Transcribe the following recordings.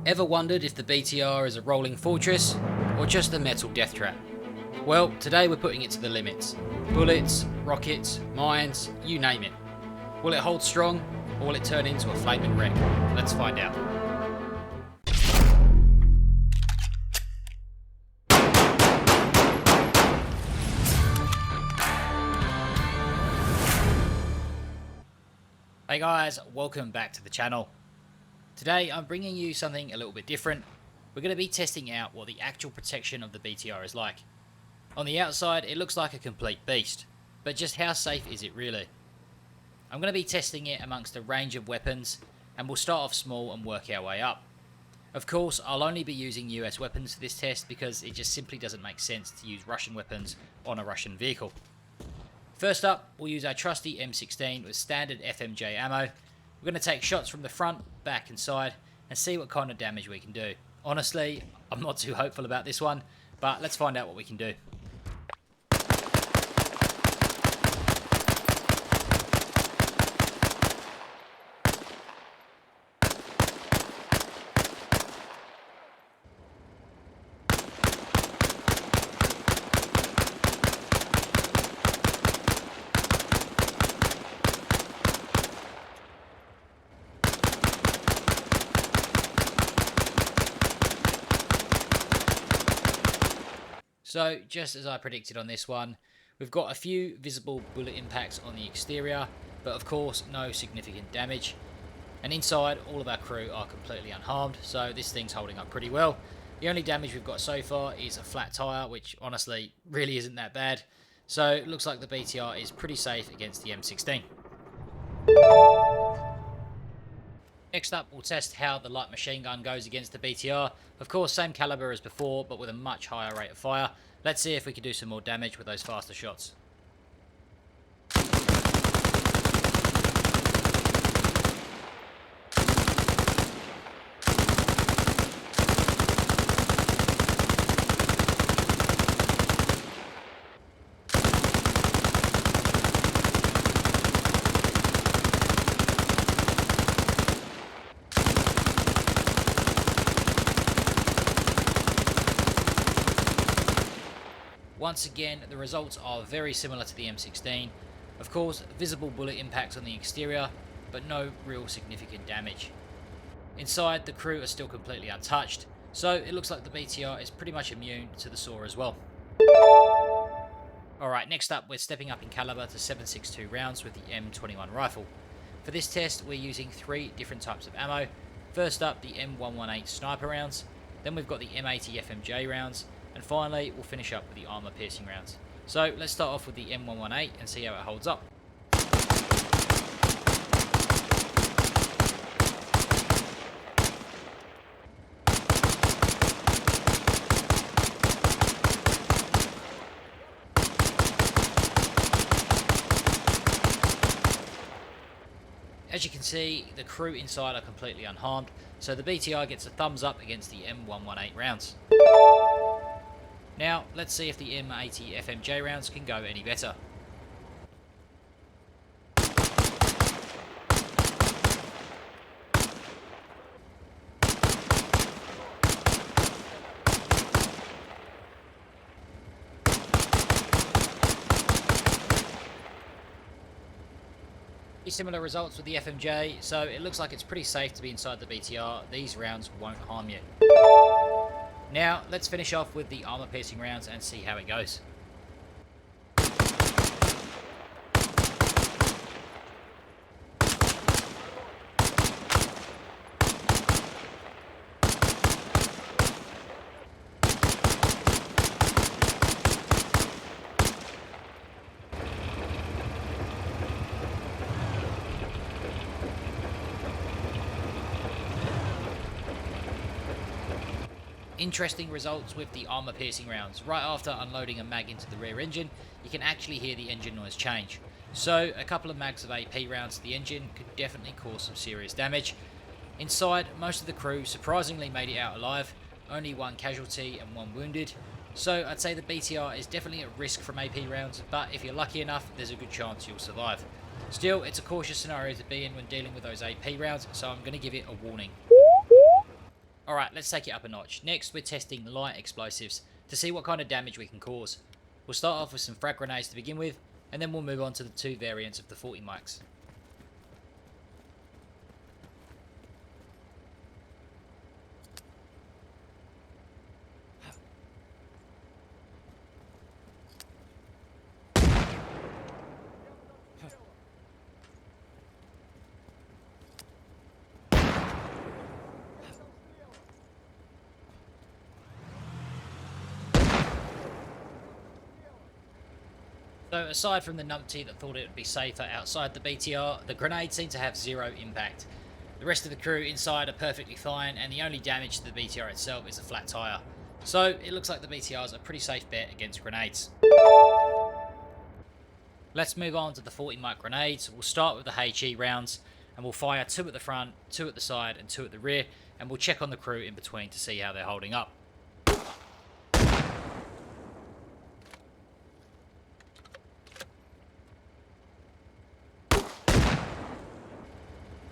Ever wondered if the BTR is a rolling fortress or just a metal death trap? Well, today we're putting it to the limits. Bullets, rockets, mines, you name it. Will it hold strong or will it turn into a flaming wreck? Let's find out. Hey guys, welcome back to the channel. Today I'm bringing you something a little bit different. We're going to be testing out what the actual protection of the BTR is like. On the outside it looks like a complete beast, but just how safe is it really? I'm going to be testing it amongst a range of weapons, and we'll start off small and work our way up. Of course, I'll only be using US weapons for this test because it just simply doesn't make sense to use Russian weapons on a Russian vehicle. First up, we'll use our trusty M16 with standard FMJ ammo. We're going to take shots from the front, back and side and see what kind of damage we can do. Honestly, I'm not too hopeful about this one, but let's find out what we can do. So, just as I predicted on this one, we've got a few visible bullet impacts on the exterior, but of course no significant damage. And inside, all of our crew are completely unharmed, so this thing's holding up pretty well. The only damage we've got so far is a flat tyre, which honestly really isn't that bad. So, it looks like the BTR is pretty safe against the M16. Next up, we'll test how the light machine gun goes against the BTR. Of course, same caliber as before, but with a much higher rate of fire. Let's see if we can do some more damage with those faster shots. Once again, the results are very similar to the M16. Of course, visible bullet impacts on the exterior, but no real significant damage. Inside, the crew are still completely untouched, so it looks like the BTR is pretty much immune to the SAW as well. Alright, next up we're stepping up in caliber to 7.62 rounds with the M21 rifle. For this test we're using 3 different types of ammo. First up, the M118 sniper rounds, then we've got the M80 FMJ rounds, and finally, we'll finish up with the Arma piercing rounds. So let's start off with the M118 and see how it holds up. As you can see, the crew inside are completely unharmed, so the BTR gets a thumbs up against the M118 rounds. Now, let's see if the M80 FMJ rounds can go any better. Similar results with the FMJ, so it looks like it's pretty safe to be inside the BTR. These rounds won't harm you. Now, let's finish off with the armor piercing rounds and see how it goes. Interesting results with the armor piercing rounds. Right after unloading a mag into the rear engine, you can actually hear the engine noise change. So a couple of mags of AP rounds to the engine could definitely cause some serious damage. Inside, most of the crew surprisingly made it out alive, only 1 casualty and 1 wounded. So I'd say the BTR is definitely at risk from AP rounds, but if you're lucky enough, there's a good chance you'll survive. Still, it's a cautious scenario to be in when dealing with those AP rounds, so I'm going to give it a warning. Alright, let's take it up a notch. Next, we're testing light explosives to see what kind of damage we can cause. We'll start off with some frag grenades to begin with, and then we'll move on to the two variants of the 40 mics. So aside from the numpty that thought it would be safer outside the BTR, the grenades seem to have zero impact. The rest of the crew inside are perfectly fine, and the only damage to the BTR itself is a flat tyre. So it looks like the BTR is a pretty safe bet against grenades. Let's move on to the 40 mic grenades. We'll start with the HE rounds, and we'll fire 2 at the front, 2 at the side, and 2 at the rear, and we'll check on the crew in between to see how they're holding up.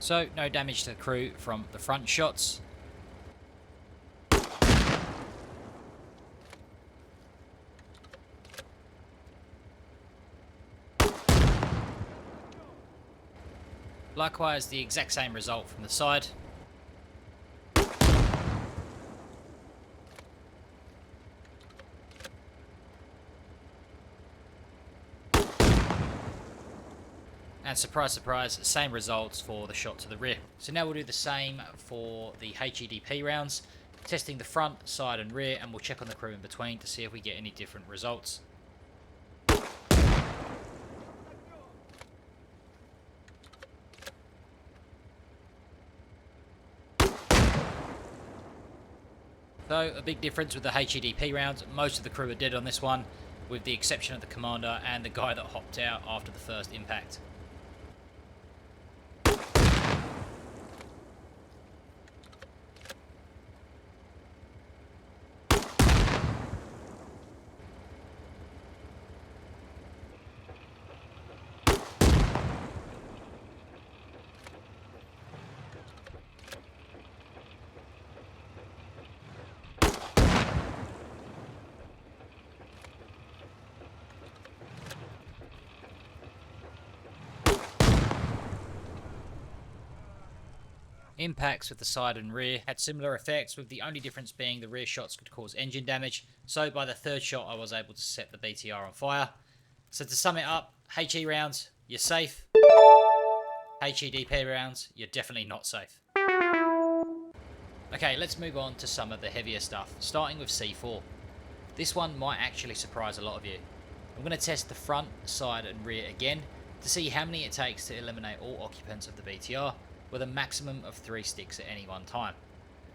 So, no damage to the crew from the front shots. Likewise, the exact same result from the side. And surprise, surprise, same results for the shot to the rear. So now we'll do the same for the HEDP rounds, testing the front, side and rear, and we'll check on the crew in between to see if we get any different results. So a big difference with the HEDP rounds, most of the crew are dead on this one, with the exception of the commander and the guy that hopped out after the first impact. Impacts with the side and rear had similar effects, with the only difference being the rear shots could cause engine damage, so by the third shot I was able to set the BTR on fire. So to sum it up, HE rounds, you're safe. HEDP rounds, you're definitely not safe. Okay, let's move on to some of the heavier stuff, starting with C4. This one might actually surprise a lot of you. I'm going to test the front, side and rear again to see how many it takes to eliminate all occupants of the BTR, with a maximum of 3 sticks at any one time.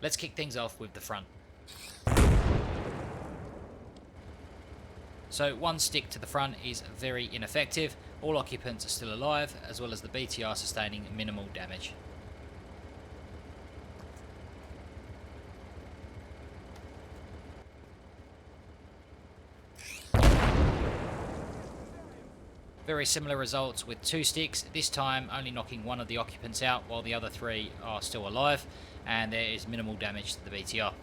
Let's kick things off with the front. So 1 stick to the front is very ineffective. All occupants are still alive, as well as the BTR sustaining minimal damage. Very similar results with 2 sticks, this time only knocking 1 of the occupants out while the other 3 are still alive, and there is minimal damage to the BTR.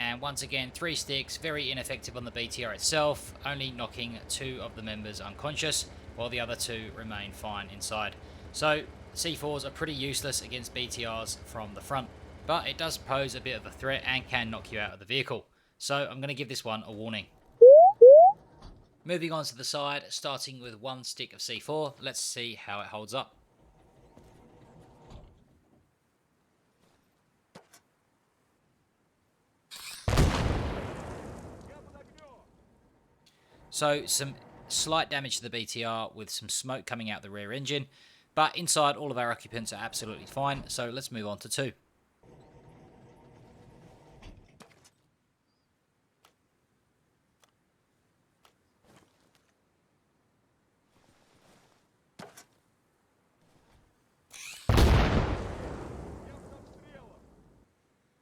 And once again, 3 sticks, very ineffective on the BTR itself, only knocking 2 of the members unconscious, while the other 2 remain fine inside. So C4s are pretty useless against BTRs from the front, but it does pose a bit of a threat and can knock you out of the vehicle. So I'm going to give this one a warning. Moving on to the side, starting with 1 stick of C4, let's see how it holds up. So some slight damage to the BTR with some smoke coming out the rear engine, but inside all of our occupants are absolutely fine, so let's move on to 2.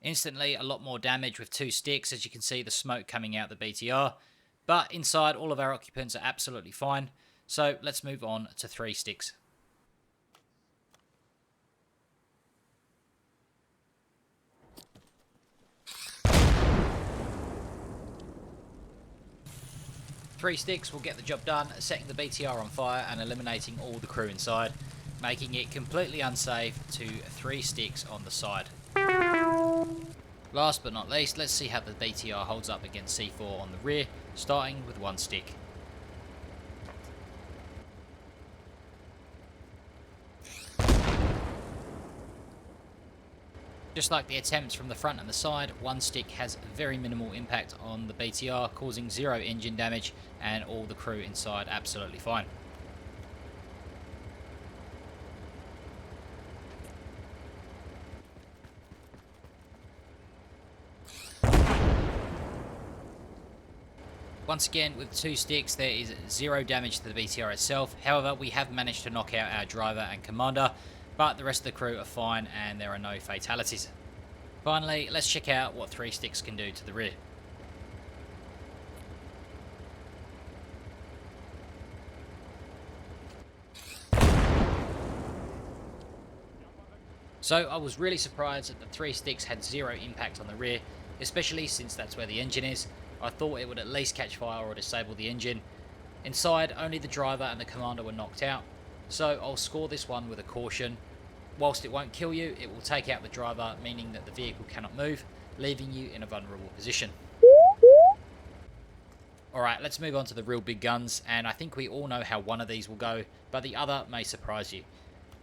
Instantly a lot more damage with 2 sticks, as you can see the smoke coming out the BTR. But inside, all of our occupants are absolutely fine. So let's move on to 3 sticks. Three sticks will get the job done, setting the BTR on fire and eliminating all the crew inside, making it completely unsafe to 3 sticks on the side. Last but not least, let's see how the BTR holds up against C4 on the rear, starting with 1 stick. Just like the attempts from the front and the side, 1 stick has very minimal impact on the BTR, causing 0 engine damage and all the crew inside absolutely fine. Once again, with 2 sticks, there is 0 damage to the BTR itself. However, we have managed to knock out our driver and commander, but the rest of the crew are fine and there are no fatalities. Finally, let's check out what 3 sticks can do to the rear. So I was really surprised that the 3 sticks had 0 impact on the rear, especially since that's where the engine is. I thought it would at least catch fire or disable the engine. Inside, only the driver and the commander were knocked out, so I'll score this one with a caution. Whilst it won't kill you, it will take out the driver, meaning that the vehicle cannot move, leaving you in a vulnerable position. Alright, let's move on to the real big guns, and I think we all know how one of these will go, but the other may surprise you.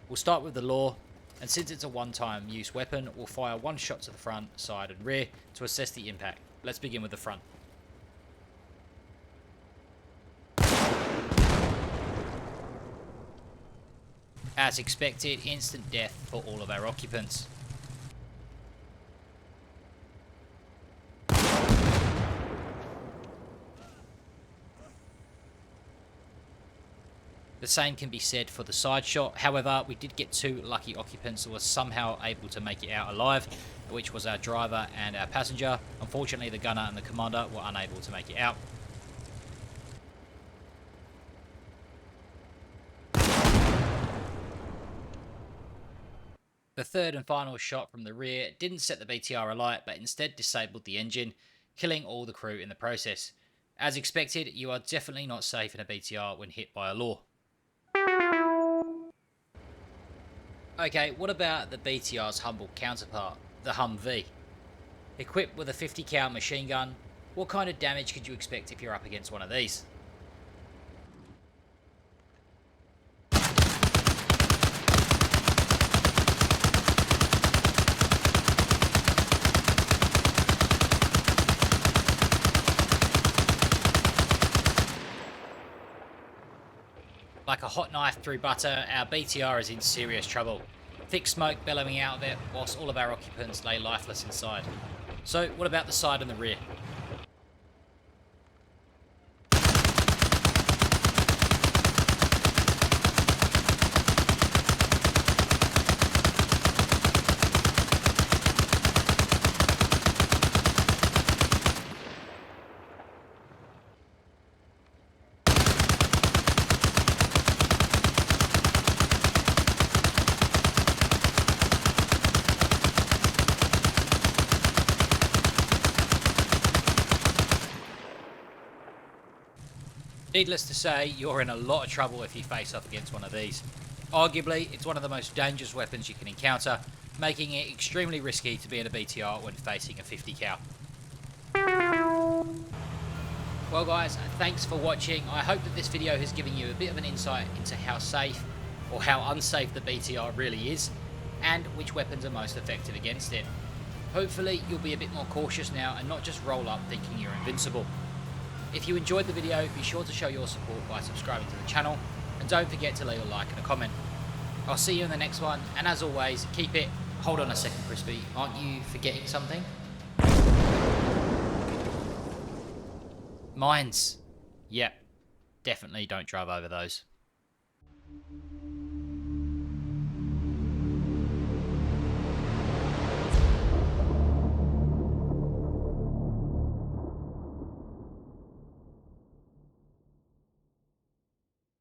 We'll start with the Law, and since it's a one-time use weapon, we'll fire 1 shot to the front, side and rear to assess the impact. Let's begin with the front. As expected, instant death for all of our occupants. The same can be said for the side shot. However, we did get 2 lucky occupants who were somehow able to make it out alive, which was our driver and our passenger. Unfortunately, the gunner and the commander were unable to make it out. The third and final shot from the rear didn't set the BTR alight, but instead disabled the engine, killing all the crew in the process. As expected, you are definitely not safe in a BTR when hit by a Law. Okay, what about the BTR's humble counterpart, the Humvee? Equipped with a 50 cal machine gun, what kind of damage could you expect if you're up against one of these? Like a hot knife through butter, our BTR is in serious trouble. Thick smoke bellowing out of it, whilst all of our occupants lay lifeless inside. So what about the side and the rear? Needless to say, you're in a lot of trouble if you face off against one of these. Arguably, it's one of the most dangerous weapons you can encounter, making it extremely risky to be in a BTR when facing a 50 cal. Well guys, thanks for watching. I hope that this video has given you a bit of an insight into how safe or how unsafe the BTR really is, and which weapons are most effective against it. Hopefully you'll be a bit more cautious now and not just roll up thinking you're invincible. If you enjoyed the video, be sure to show your support by subscribing to the channel, and don't forget to leave a like and a comment. I'll see you in the next one, and as always, keep it... Hold on a second, Crispy, aren't you forgetting something? Mines. Yep, definitely don't drive over those.